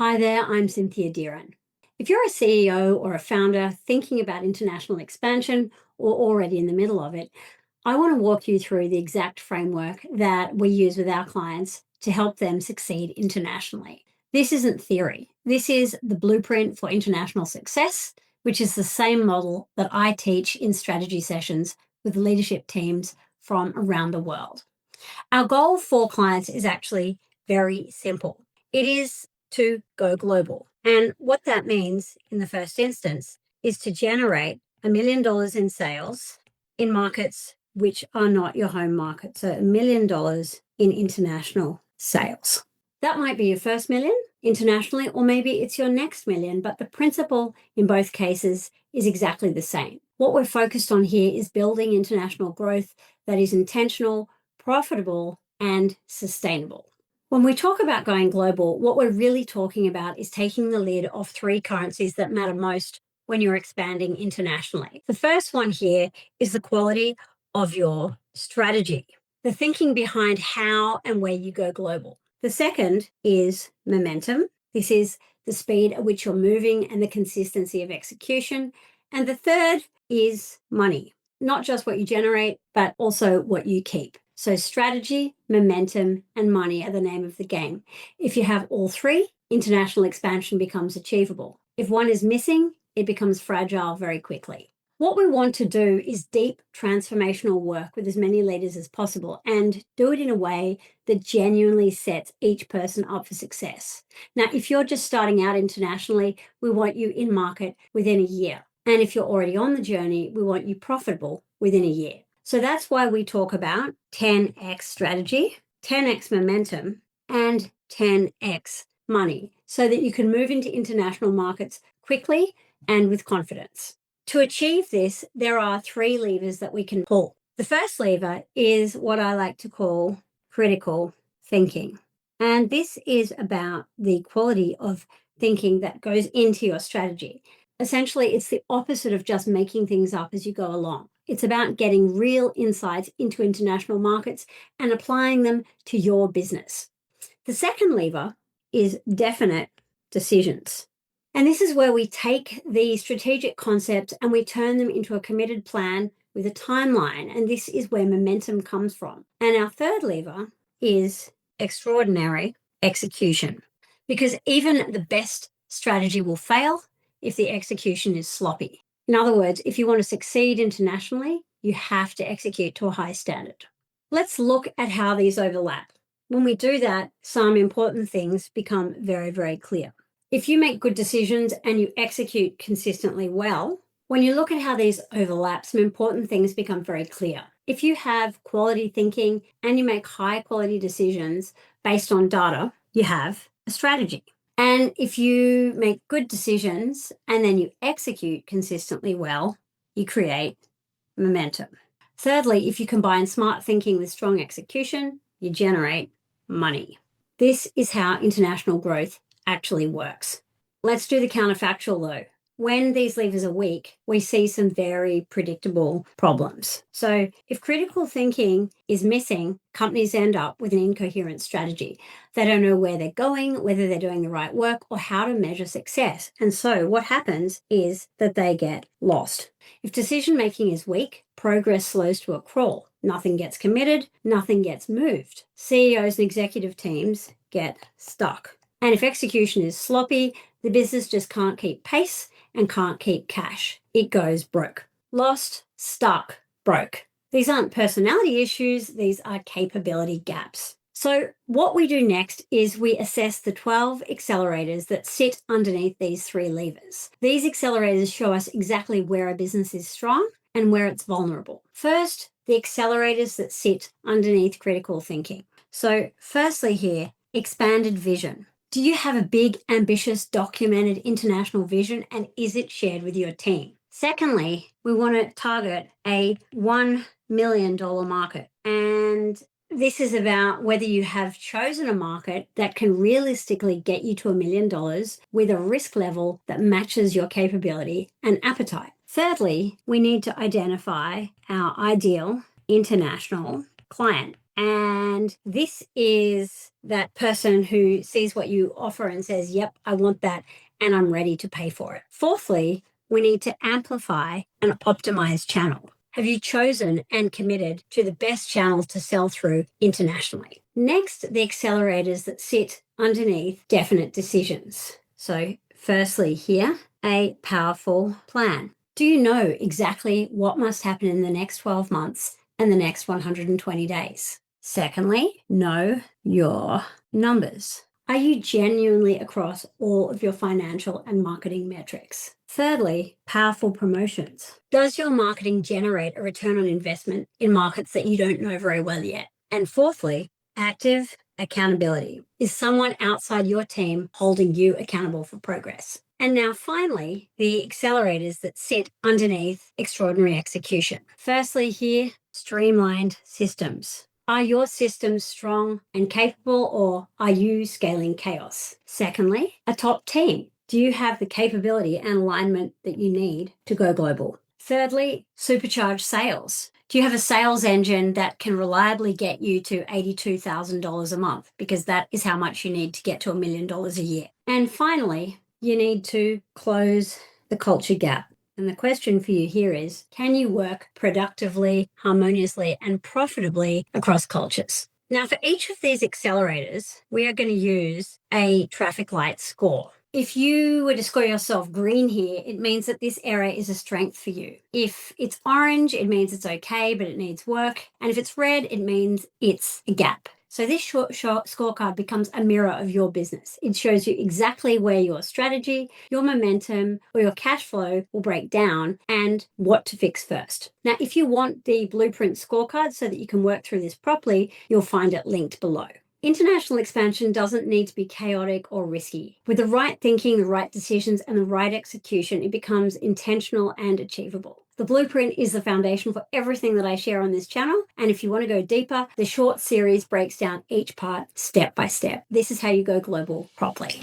Hi there, I'm Cynthia Deeran. If you're a CEO or a founder thinking about international expansion or already in the middle of it, I want to walk you through the exact framework that we use with our clients to help them succeed internationally. This isn't theory. This is the blueprint for international success, which is the same model that I teach in strategy sessions with leadership teams from around the world. Our goal for clients is actually very simple. It is to go global. And what that means in the first instance is to generate $1 million in sales in markets which are not your home market. So $1 million in international sales. That might be your first million internationally, or maybe it's your next million, but the principle in both cases is exactly the same. What we're focused on here is building international growth that is intentional, profitable, and sustainable. When we talk about going global, what we're really talking about is taking the lid off three currencies that matter most when you're expanding internationally. The first one here is the quality of your strategy, the thinking behind how and where you go global. The second is momentum. This is the speed at which you're moving and the consistency of execution. And the third is money, not just what you generate, but also what you keep. So strategy, momentum, and money are the name of the game. If you have all three, international expansion becomes achievable. If one is missing, it becomes fragile very quickly. What we want to do is deep transformational work with as many leaders as possible and do it in a way that genuinely sets each person up for success. Now, if you're just starting out internationally, we want you in market within a year. And if you're already on the journey, we want you profitable within a year. So that's why we talk about 10x strategy, 10x momentum, and 10x money so that you can move into international markets quickly and with confidence. To achieve this, there are three levers that we can pull. The first lever is what I like to call critical thinking. And this is about the quality of thinking that goes into your strategy. Essentially, it's the opposite of just making things up as you go along. It's about getting real insights into international markets and applying them to your business. The second lever is definite decisions. And this is where we take the strategic concepts and we turn them into a committed plan with a timeline. And this is where momentum comes from. And our third lever is extraordinary execution, because even the best strategy will fail if the execution is sloppy. In other words, if you want to succeed internationally, you have to execute to a high standard. Let's look at how these overlap. When we do that, some important things become very, very clear. If you make good decisions and you execute consistently well, when you look at how these overlap, some important things become very clear. If you have quality thinking and you make high quality decisions based on data, you have a strategy. And if you make good decisions and then you execute consistently well, you create momentum. Thirdly, if you combine smart thinking with strong execution, you generate money. This is how international growth actually works. Let's do the counterfactual though. When these levers are weak, we see some very predictable problems. So if critical thinking is missing, companies end up with an incoherent strategy. They don't know where they're going, whether they're doing the right work, or how to measure success. And so what happens is that they get lost. If decision making is weak, progress slows to a crawl. Nothing gets committed, nothing gets moved. CEOs and executive teams get stuck. And if execution is sloppy, the business just can't keep pace and can't keep cash. It goes broke. Lost, stuck, broke. These aren't personality issues, these are capability gaps. So what we do next is we assess the 12 accelerators that sit underneath these three levers. These accelerators show us exactly where a business is strong and where it's vulnerable. First, the accelerators that sit underneath critical thinking. So firstly here, expanded vision. Do you have a big, ambitious, documented international vision, and is it shared with your team? Secondly, we want to target a $1 million market. And this is about whether you have chosen a market that can realistically get you to $1 million with a risk level that matches your capability and appetite. Thirdly, we need to identify our ideal international client. And this is that person who sees what you offer and says, yep, I want that and I'm ready to pay for it. Fourthly, we need to amplify and optimize channel. Have you chosen and committed to the best channels to sell through internationally? Next, the accelerators that sit underneath definite decisions. So, firstly, here, a powerful plan. Do you know exactly what must happen in the next 12 months and the next 120 days? Secondly, know your numbers. Are you genuinely across all of your financial and marketing metrics? Thirdly, powerful promotions. Does your marketing generate a return on investment in markets that you don't know very well yet? And fourthly, active accountability. Is someone outside your team holding you accountable for progress? And now finally, the accelerators that sit underneath extraordinary execution. Firstly, here, streamlined systems. Are your systems strong and capable, or are you scaling chaos? Secondly, a top team. Do you have the capability and alignment that you need to go global? Thirdly, supercharged sales. Do you have a sales engine that can reliably get you to $82,000 a month? Because that is how much you need to get to $1 million a year. And finally, you need to close the culture gap. And the question for you here is, can you work productively, harmoniously, and profitably across cultures? Now, for each of these accelerators, we are going to use a traffic light score. If you were to score yourself green here, it means that this area is a strength for you. If it's orange, it means it's okay, but it needs work. And if it's red, it means it's a gap. So this short scorecard becomes a mirror of your business. It shows you exactly where your strategy, your momentum, or your cash flow will break down and what to fix first. Now, if you want the blueprint scorecard so that you can work through this properly, you'll find it linked below. International expansion doesn't need to be chaotic or risky. With the right thinking, the right decisions, and the right execution, it becomes intentional and achievable. The blueprint is the foundation for everything that I share on this channel. And if you want to go deeper, the short series breaks down each part step by step. This is how you go global properly.